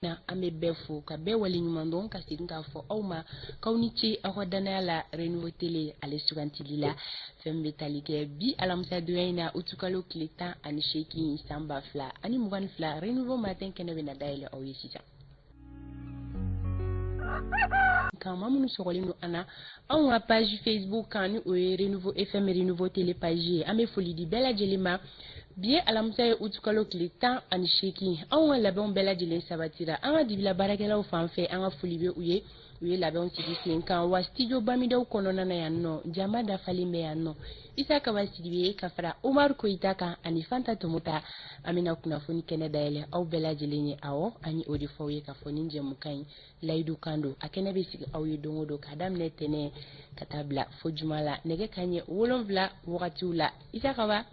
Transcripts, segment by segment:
na ame befo ka be wali nyumandon ka sidinga fo awma kaunichi ahodana la renouveau télé ale sugantilila fembe talige bi alamsa doyina utukalo klita ani sheki samba fla ani mugan fla renouveau matin kene bena daile o yesija kama munu sogolino ana on page Facebook kan o renouveau FM renouveau télé page ame foli di bela jelima bien alamsa utukalo klita ani sheki on labon bela jele sabatira an dibila barakelaw fanfe an foli be uye labon sigi sen kan wa studio bamidaw konona na yanno jama da falime yanno isa ka wasidibe ka fara Umar Koita kan ani fanta tomuta amina kuna foni kene daile aw bela jele ni awo ani odi fawye ka foni jemu kan laydu kando akene be sigi aw ye dongodo kadam ne tene katabla fojumala nege kanye wolonvla wakatiula isa ka wa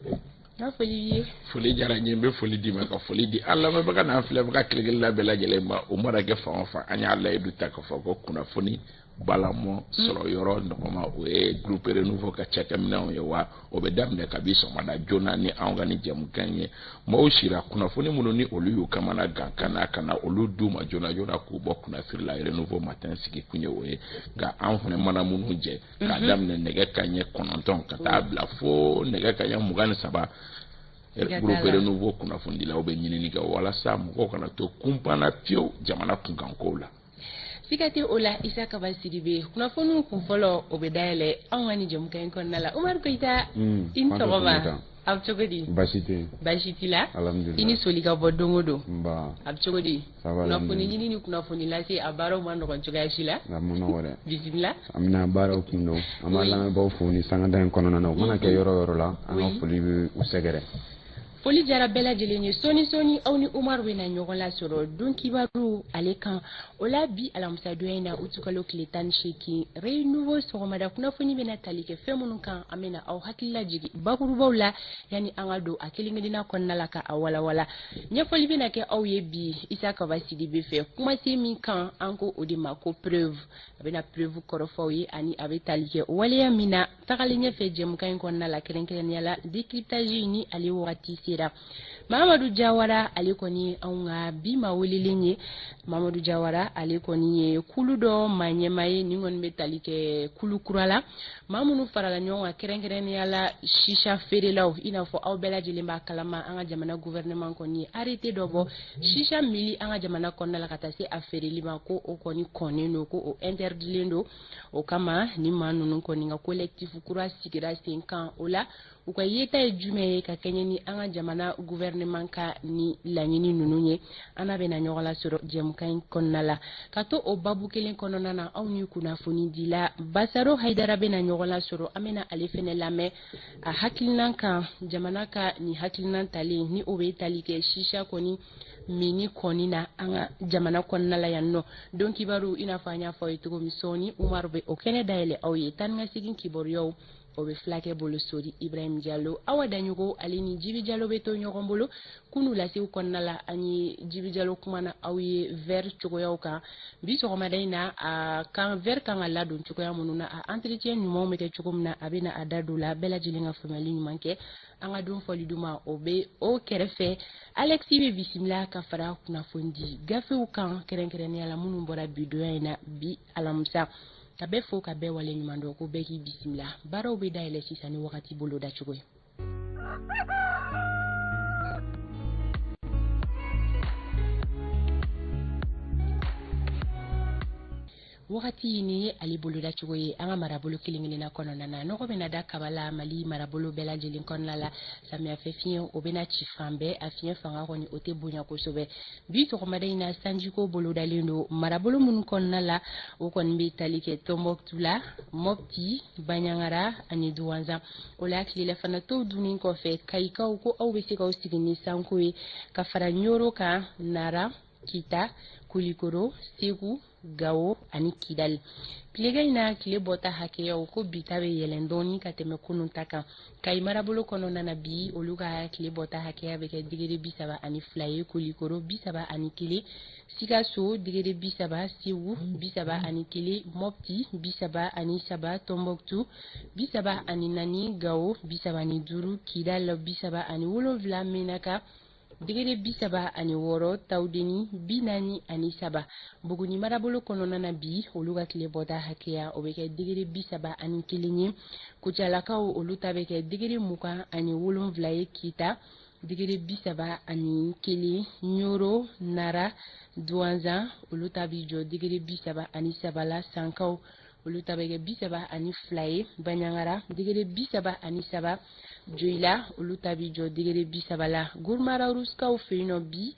foli jara nyembe foli di ma ka foli di Allah ma baka na file baka kilgel la bela jele ma umara ge fa anya Allah edu ta ka fa ko kuna foni balamo solo yoro ndoma o e groupe renouveau ka chaka mina o yewa o be damne ka biso mada jona ni anga ni jam kanye mo shira kuna foni muno ni oluyu kama na gankana kana olu duma jona ku bokku na sur la renouveau matin sigi kunye o e ga anfone mana munu je ka damne nege kanye kononton ka tabla fo nege kanye mugani saba groupe renouveau kuna fondi la obe nyini ga wala sa mo kana to kumpana pio jamana kungankola sikati ola isa kabasidibe kuna fonu kumfolo obedale angani jomkan konnala Umar Koita intoroba abchogodi bashiti la alhamdulillah ini solika bodongodo mba abchogodi kuna foni nyini ni kuna foni la si abaro mando kon choga shila amuno wala bismillah amina baro kundo amala ba foni sangada kono na mana ke yoro la an foli usegere foli jara bela jelenye soni awni Umar wena nyogola soro don kibaru alekan ola bi alamsa doyina utukalo kletan sheki renouveau sogomada kuna foni bena talike femunun kan amena aw hakilla jigi bakuru bawla yani angado akilingedina konnala ka awala wala nya foli bena ke aw ye bi isa ka vasidi be fe kuma se min kan anko odima ko preuve abena preuve korofawi ani abe talike wale mina takalinya fe jem kan konnala kerenkeren yala décryptage ni ali wati Mamadou Jawara alikoni aunga bima wililinye Mamadou Jawara alikoni kuludo manyemaye ningon metalike kulu kurala mamunu farala nyonga kerengereni yala shisha ferelaw inafo aw bela jilimba kalama anga jamana gouvernement koni arrêté dobo shisha mili anga jamana konna la katase affaire lima ko o koni koneno ko o interdilendo o kama ni manunu koni nga collectif kura sigira 5 ans ola uka yeta ejume ka kenyeni anga jamana gouvernement ka ni lanyini nununye ana bena nyogola soro jemkan konnala kato o babu kelen konona na awni kuna foni dila basaro haidara bena nyogola soro amena alefene lame a hakilnan ka jamana ka ni hakilnan tali ni obe tali ke shisha koni mini koni na anga jamana konnala yanno don kibaru ina fanya fo itugo misoni Umar be o kene daile awye tan nga sigin kiboryo o be flake bolo sori Ibrahim Diallo awa danyugo alini Jibi Diallo beto nyogombolo kunu lasi ukonnala ani Jibi Diallo kumana awye ver chogoya ka bi sogoma dayna a kan ver kan alla don chogoya mununa a entretien nyumo mete chogomna abena adadula bela jilinga family nyumanke anga dum foliduma obe o kerefe Alexi be bisimla ka fara kuna fondi gafe ukan kerenkeren yala munu mbora bidoyina bi alamsa kabe fo kabe wale nyumando ko beki bisimla baro be daile sisani wakati bolo da chugo wakati ni ali bolo da chugo ye anga marabolo kilingini na kono na no ko bena da kabala mali marabolo bela jelin kon la samia fefien obena chifambe afien fanga ko ni ote bunya ko sobe bi to ko madaina sanjiko bolo da lindo marabolo mun kon la o kon bi talike Tombouctou mopti banyangara ani duwanza o la kile fana to dunin ko fe kaika ko awbe se ko sigini sankoe ka fara nyoro ka nara kita kulikoro segu gawo ani kidal plega ina kile bota hake ya ko bitabe yelendoni kateme kunun taka kai marabolo kono nana bi oluga kile bota hake ya beke digere bisaba ani flaye kulikoro bisaba ani kile sikaso digere bisaba siwu bisaba ani kile mopti bisaba ani saba Tombouctou bisaba ani nani gawo bisaba ani duru kidal bisaba ani wolonvla menaka digiri bi saba ani wɔɔrɔ tawdeni bi naani ani saba buguni marabolo kɔnɔna na bi olu ka tile bɔta hakɛya o bɛ kɛ digiri bi saba ani kelen ye kucalakaw olu ta bɛ kɛ digiri 20 ani 7 ye kita digiri bi saba ani kelen ɲoro nara duwanzan olu ta bi jɔ digiri bi saba ani saba la sankaw olu ta bɛ kɛ bi saba ani 2 ye baɲangara digiri bi saba ani saba joyila olu ta bi jɔ digiri bi saba la gurumara ruskaw fɛ yen nɔ bi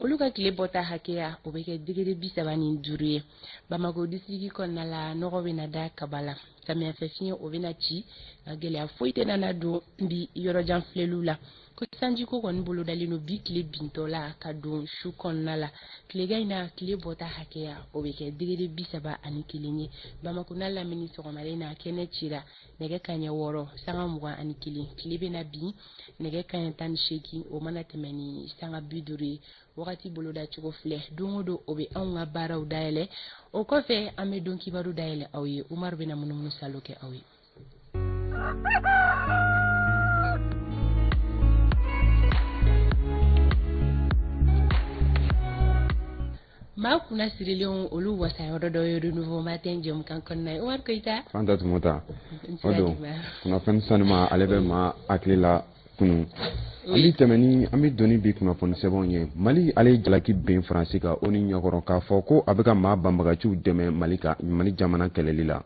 olu ka tile bɔta hakɛya o bɛ kɛ digiri bi saba ni 5 ye bamako disiriki kɔnɔna la nɔgɔ bɛ na da kaba la samiyɛfɛ fiɲɛ o bɛ na ci ka gɛlɛya foyi tɛ nana don bi yɔrɔjan filɛliw la ko sanjiko kɔni bolo dalen no bi tile bintɔ la ka don su kɔnɔna la tilegan in na tile bɔta hakɛya o bɛ kɛ digiri bi saba ani 1 ye bamako n'a lamini sɔgɔmada in na kɛnɛ cira nɛgɛ kaɲɛ 6 sanga 21 tile bɛ na bin nɛgɛ kaɲɛ 18 o mana tɛmɛ ni sanga 50 ye wagati bolo da cogo filɛ don o don o bɛ anw ka baaraw dayɛlɛ o kɔfɛ an bɛ don kibaru dayɛlɛ aw ye Umaru bɛna munumunu salo kɛ aw ye. maa kunna sirilenw olu wasayɔrɔ dɔ ye Renouveau Matin jɛmukan kɔnɔna ye Umaru Koyita. Fanta Tumota o don kunnafoni sanuma ale bɛ maa hakili la kunu an bɛ tɛmɛ ni an bɛ doni bi kunnafoni sɛbɛnw ye Mali ale ye jalaki bin Faransi kan o ni ɲɛkɔrɔ k'a fɔ ko a bɛ ka maa banbagaciw dɛmɛ Mali jamana kɛlɛli la.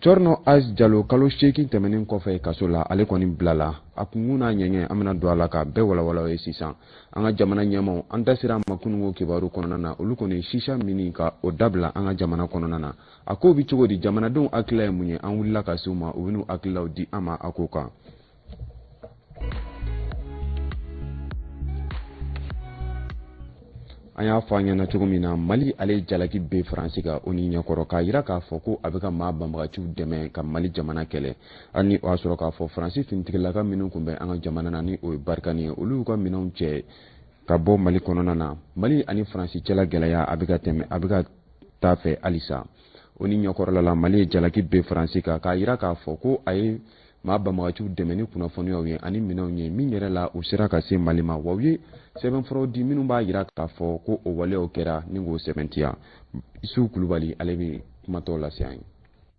Corno Az Jalo kalo 8 tɛmɛnen kɔfɛ kaso la ale kɔni bilala a kunkun n'a ɲɛɲɛ an bɛna don a la ka bɛɛ walawala ye sisan an ka jamana ɲɛmaw an da sera ma kununko kibaru kɔnɔna na olu kɔni shisha mini ka o dabila an ka jamana kɔnɔna na a ko bi cogo di jamanadenw hakilila ye mun ye an wulila ka se u ma u bɛn'u hakililaw di an ma a ko kan. an y'a fɔ an ɲɛna cogo min na Mali ale jalaki be Faransi ka o ni ɲɛkɔrɔ k'a yira k'a fɔ ko a bɛ ka maa banbagaciw dɛmɛ ka Mali jamana kɛlɛ hali ni o y'a sɔrɔ k'a fɔ Faransi finitigilaka minnu tun bɛ an ka jamana na ni o ye barikani ye olu y'u ka minɛnw cɛ ka bɔ Mali kɔnɔna na Mali ani Faransi cɛla gɛlɛya a bɛ ka taa fɛ halisa o ni ɲɛkɔrɔla la Mali ye jalaki be Faransi kan k'a yira k'a fɔ ko a ye maa banbagaciw dɛmɛ ni kunnafoniyaw ye ani minɛnw ye min yɛrɛ la u sera ka se Mali ma wa u ye sɛbɛnfuraw di minnu b'a yira k'a fɔ ko o waleyaw kɛra ni k'o sɛbɛntiya Isu Kulubali ale bɛ kumatɔw lase an ye.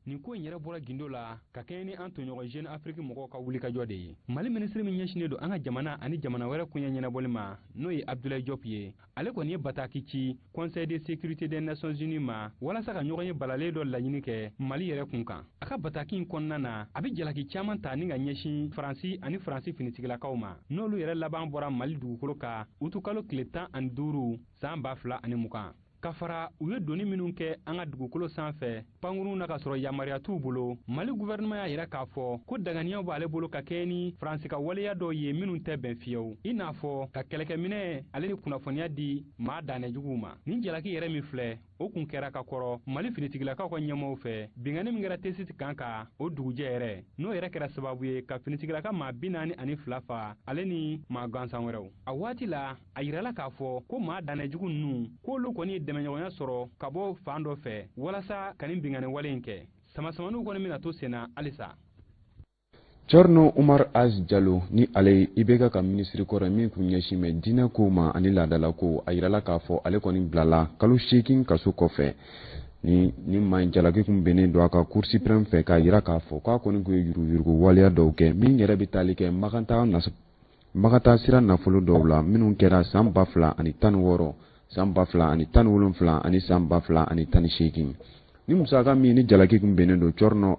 Nin ko in yɛrɛ bɔra gindo la ka kɛɲɛ ni an tɔɲɔgɔn Jeune Afrique mɔgɔw ka wulikajɔ de ye Mali ministre min ɲɛsinnen don an ka jamana ani jamana wɛrɛ kunya ɲɛnabɔli ma n'o ye Abdoulaye Diop ye ale kɔni ye bataki ci Conseil de sécurité des Nations Unies ma walasa ka ɲɔgɔn ye balalen dɔ laɲini kɛ Mali yɛrɛ kun kan a ka bataki in kɔnɔna na a bɛ jalaki caman ta ni ka ɲɛsin Faransi ani Faransi finitigilakaw ma n'olu yɛrɛ laban bɔra Mali dugukolo kan utukalo tile 15 san 2020 ka fara u ye doni minnu kɛ an ka dugukolo sanfɛ pankurun na ka sɔrɔ yamariya t'u bolo Mali gouvernement y'a yira k'a fɔ ko daganiyaw b'ale bolo ka kɛ ni Faransi ka waleya dɔw ye minnu tɛ bɛn fiyewu i n'a fɔ ka kɛlɛkɛminɛ ale ni kunnafoniya di maa danɛjuguw ma nin jalaki yɛrɛ min filɛ o kun kɛra ka kɔrɔ Mali finitigilakaw ka ɲɛmɔgɔw fɛ bingani min kɛra T-Site kan ka o dugujɛ yɛrɛ n'o yɛrɛ kɛra sababu ye ka finitigilaka maa 42 faga ale ni maa gansan wɛrɛw a waati la a yirala k'a fɔ ko maa danɛjugu ninnu k'olu kɔni ye dɛmɛɲɔgɔnya sɔrɔ ka bɔ fan dɔ fɛ walasa ka nin bingani wale in kɛ samasamaniw kɔni bɛna to senna halisa. Corno Umar Az Jalo ni ale IBK ka ministre kɔrɔ min kun ɲɛsin bɛ diinɛ ko ma ani laadala ko a yirala k'a fɔ ale kɔni bilala kalo 8 kaso kɔfɛ ni maa in jalaki kun bɛnnen don a ka Cour suprême fɛ k'a yira k'a fɔ k'a kɔni kun ye yuruguyurugu waleya dɔw kɛ min yɛrɛ bɛ taali kɛ Makata sira nafolo dɔw la minnu kɛra san 2016 san 2017 ani san 2018 ni musaka min ni jalaki kun bɛnnen don Corno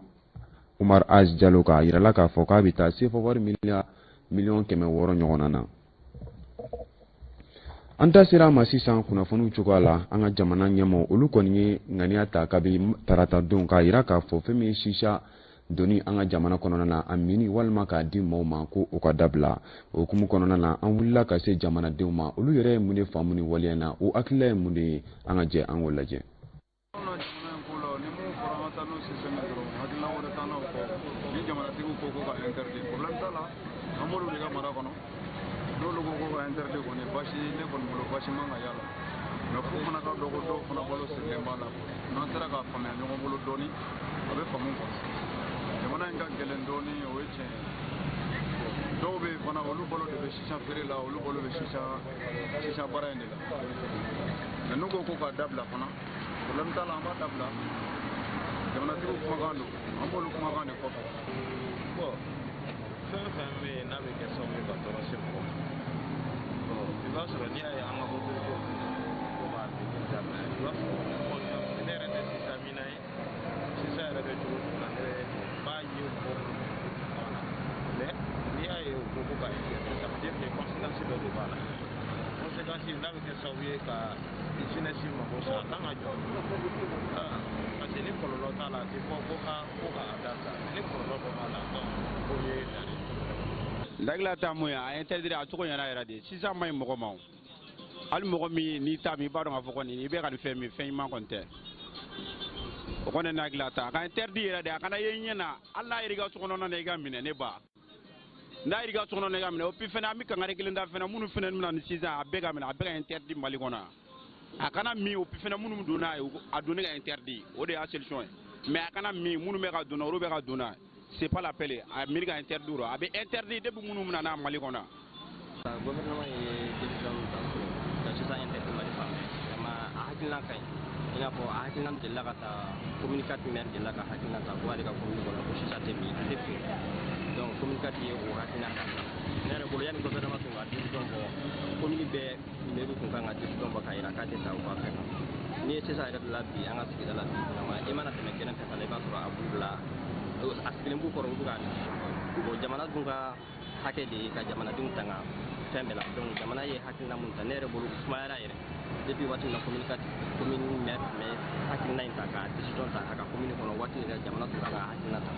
Umar Az Jalo k'a yirala k'a fɔ k'a bɛ taa CFA wari miliyɔn 600 ɲɔgɔnna na. An ta sera ma sisan kunnafoniw cogoya la an ka jamana ɲɛmɔgɔ olu kɔni ye ŋaniya ta kabi tarata don k'a yira k'a fɔ fɛn min ye shisha doni an ka jamana kɔnɔna na a mini walima k'a di maaw ma ko o ka dabila o hukumu kɔnɔna na an wulila ka se jamanadenw ma olu yɛrɛ ye mun de faamu ni waleya na o hakilila ye mun de ye an ka jɛ an k'o lajɛ. dɔw bɛ fana olu balo de bɛ sisan feere la olu balo bɛ sisan baara in de la mais n'u ko ko k'a dabila fana problème t'a la an b'a dabila jamanatigiw kumakan don an b'olu kumakan de kɔfɛ. bon fɛn o fɛn bɛ yen n'a bɛ kɛ sababu ye ka tɔɔrɔ se mɔgɔ ma bon i b'a sɔrɔ n'i y'a ye an ka autorités ko b'a degi daminɛ i b'a sɔrɔ ne yɛrɛ tɛ sisan min na ye sisan yɛrɛ bɛ cogo min na ne b'a ye mɔgɔ minnu mais n'i y'a ye u ko ko ka ça veut dire que conséquence dɔ de b'a la conséquence n'a bɛ kɛ sababu ye ka jeunesse mago sa a kan ka jɔ parce que ni kɔlɔlɔ t'a la a tɛ fɔ ko ka dabila ni kɔlɔlɔ dɔ b'a la donc o ye dan ye. Dagila ta mun ye a interdire a cogo ɲɛna yɛrɛ de sisan man ɲi mɔgɔ ma hali mɔgɔ min n'i ta min i b'a dɔn k'a fɔ kɔni i bɛ ka nin fɛn min fɛn ɲuman kɔni tɛ o kɔni Dagila ta a ka interdire yɛrɛ de a kana ye ɲɛna hali n'a yɛrɛ i ka sokɔnɔna na i ka minɛ ne ba n'a yɛrɛ i ka sokɔnɔna na i ka minɛ o puis fɛnɛ an bɛ kangari kelen da fɛnɛ minnu fɛnɛ bɛna ni sisan a bɛɛ ka minɛ a bɛɛ ka interdire Mali kɔnɔ a kana min o puis fɛnɛ minnu donna a donni ka interdire o de y'a solution ye mais a kana min minnu bɛ ka donna olu bɛ ka donna c'est pas l'appel a miiri ka interdire a bɛ interdire depuis minnu bɛna n'a Mali kɔnɔ. gouvernement ye décision min ta ka sisan interdire Mali fan vraiment a hakilina ka ɲi i n'a fɔ a hakilina delila ka taa communicate maire delila ka hakilina ta ko ale ka commune kɔnɔ ko sisan tɛ min a tɛ feere donc communicate ye o hakilina ta ne yɛrɛ bolo yanni gouvernement tun ka décision bɔ commune bɛɛ maire tun kan ka décision bɔ k'a jira k'a tɛ taa u ka fɛn na n'i ye sisan yɛrɛ de la bi an ka sigida la bi vraiment i mana tɛmɛ kɛnɛ fɛ fana i b'a sɔrɔ a b'u bila a sigilen b'u kɔrɔ u bɛ ka bon jamana dun ka hakɛ de ye ka jamanadenw tanga fɛn bɛɛ la donc jamana ye hakilina mun ta ne yɛrɛ bolo u sumayara yɛrɛ depuis waati min na commune maire tun bɛ hakilina in ta ka décision ta a ka commune kɔnɔ waati yɛrɛ jamana tun kan ka hakilina ta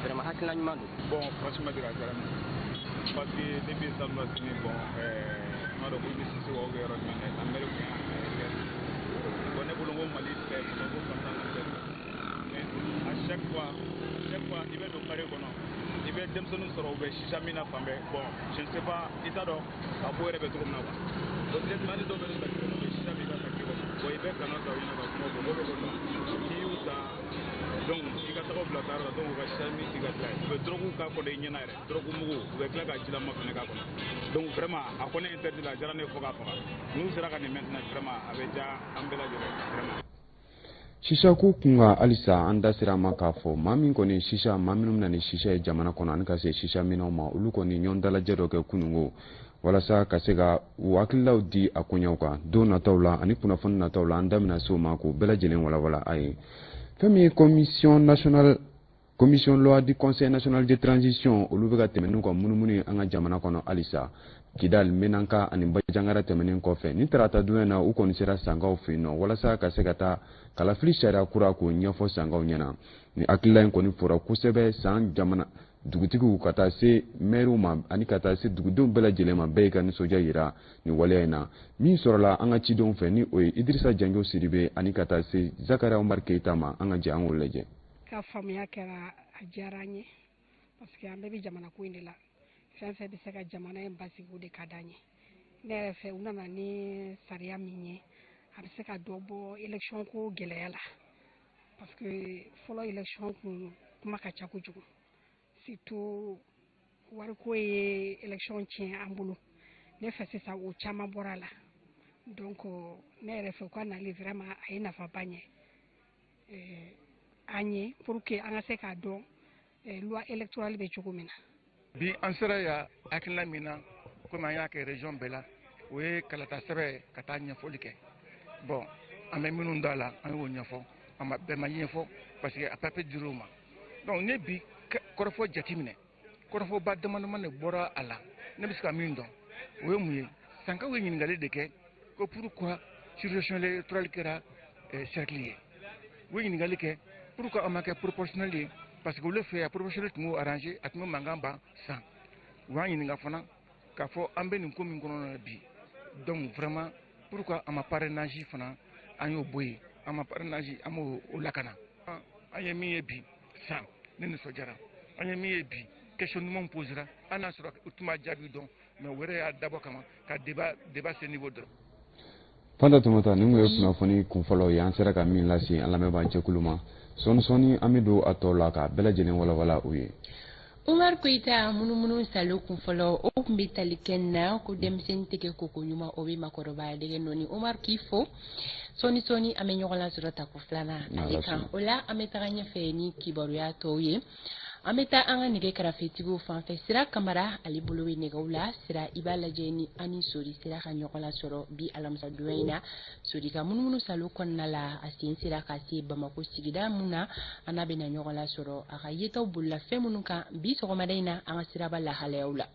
vraiment hakilina ɲuman don. bon franchement de ka diyara ne parce que depuis samedi sini bon n b'a dɔn ko IBC wa yɔrɔ min na an bɛɛ kun y'a bon ne bolo n ko Mali bɛɛ ko fantan tɛ mais à chaque fois i bɛ don carré kɔnɔ i bɛ denmisɛnninw sɔrɔ u bɛ sisan min na fan bɛɛ bon je ne sais pas i t'a dɔn a ko yɛrɛ bɛ cogo min na quoi donc les mali dɔw bɛ ne ka kɛnɛ u bɛ sisan min ka kaki kɔnɔ bon i bɛ kana ta u ɲɛna ka kuma fɔ n'o bɛ dɔn n'i y'u ta donc i ka taga bila taayɔrɔ la donc u ka sisan min ti ka tila u bɛ drogue k'a kɔnɔ i ɲɛna yɛrɛ drogue mugu u bɛ tila ka jilama fana k'a kɔnɔ donc vraiment a kɔni interdit la a diyara ne ye fo k'a faga n'u sera ka nin maintenant vraiment a bɛ diya an bɛɛ lajɛlen vraiment. shisha ko kunga alisa an da sira ma k'a fɔ maa min kɔni shisha maa minnu bɛna ni shisha ye jamana kɔnɔ ani ka se shisha minɛnw ma olu kɔni ɲɔgɔn dalajɛ dɔ kɛ kunungo walasa ka se ka u hakililaw di a koɲɛw kan don nataw la ani kunnafoni nataw la an da bɛna se o ma k'o bɛɛ lajɛlen walawala a ye fɛn min ye commission loi du conseil national de transition olu bɛ ka tɛmɛ n'u ka munumunu ye an ka jamana kɔnɔ halisa Kidal Menanka ani Bajangara tɛmɛnen kɔfɛ ni tarata dunya na u kɔni sera sangaw fɛ yen nɔ walasa ka se ka taa kalafili sariya kura k'o ɲɛfɔ sangaw ɲɛna ni hakilila in kɔni fɔra kosɛbɛ san jamana dugutigiw ka taa se maires ma ani ka taa se dugudenw bɛɛ lajɛlen ma bɛɛ ka nisɔndiya yira ni waleya in na min sɔrɔla an ka cidenw fɛ ni o ye Idrissa Janjo Sidibe ani ka taa se Zakaria Umar Keita ma an ka jɛ an k'o lajɛ. Ka faamuya kɛra a diyara n ye parce que an bɛɛ bɛ jamana ko in de la fɛn fɛn bɛ se ka jamana in basigi o de ka d'an ye ne yɛrɛ fɛ u nana ni sariya min ye a bɛ se ka dɔ bɔ élection ko gɛlɛya la parce que fɔlɔ élection kun kuma ka ca kojugu surtout wariko ye élection tiɲɛ an bolo ne fɛ sisan o caman bɔra la donc ne yɛrɛ fɛ u ka nali vraiment a ye nafaba ɲɛ an ye pour que an ka se k'a dɔn loi électorale bɛ cogo min na. bi an sera ya hakilina min na komi an y'a kɛ région bɛɛ la o ye kalata sɛbɛ ka taa ɲɛfɔli kɛ bon an bɛ minnu da la an y'o ɲɛfɔ a ma bɛɛ ma ɲɛfɔ parce que a papier dir'o ma donc ne bi kɔrɔfɔ jateminɛ kɔrɔfɔba dama de bɔra a la ne bɛ se ka min dɔn o ye mun ye sankaw ye ɲininkali de kɛ ko pourquoi situation électorale kɛra cercle ye u ye ɲininkali kɛ pourquoi a ma kɛ proportionnel ye parce que olu fɛ yan proportionnel tun b'o arrangé a tun bɛ mankan ban san u y'an ɲininka fana k'a fɔ an bɛ nin ko min kɔnɔ na bi donc vraiment pourquoi a ma parrainage fana an y'o bɔ yen a ma parrainage an m'o lakana an ye min ye bi san ne nisɔndiyara an ye min ye bi question ɲumanw posera an n'a sɔrɔ u tun b'a jaabi dɔn mais u yɛrɛ y'a dabɔ kama ka débat ce niveau dɔrɔn. Fanta Tumata ni ko ye kunnafoni kunfɔlɔ ye an sera ka min lase an lamɛnbaa jɛkulu ma sɔɔni an bɛ don a tɔ la ka bɛɛ lajɛlen walawala u ye. Umar Koita munumunu salo kun fɔlɔ o kun bɛ tali kɛ na ko denmisɛnnin tɛgɛ koko ɲuman o bɛ makɔrɔbaya dege nɔni Umar k'i fo sɔni an bɛ ɲɔgɔn lasɔrɔ ta ko filanan ale kan o la an bɛ taga ɲɛfɛ ni kibaruya tɔw ye an bɛ taa an ka nɛgɛ kɛrɛfɛtigiw fanfɛ Sira Kamara ale bolo bɛ nɛgɛw la Sira i b'a lajɛ ni ani Sori sera ka ɲɔgɔn lasɔrɔ bi alamisa donya in na Sori ka munumunu salo kɔnɔna la a sen sera ka se Bamako sigida mun na an n'a bɛna ɲɔgɔn lasɔrɔ a ka yetaw bolila fɛn minnu kan bi sɔgɔmada in na an ka siraba lahalayaw la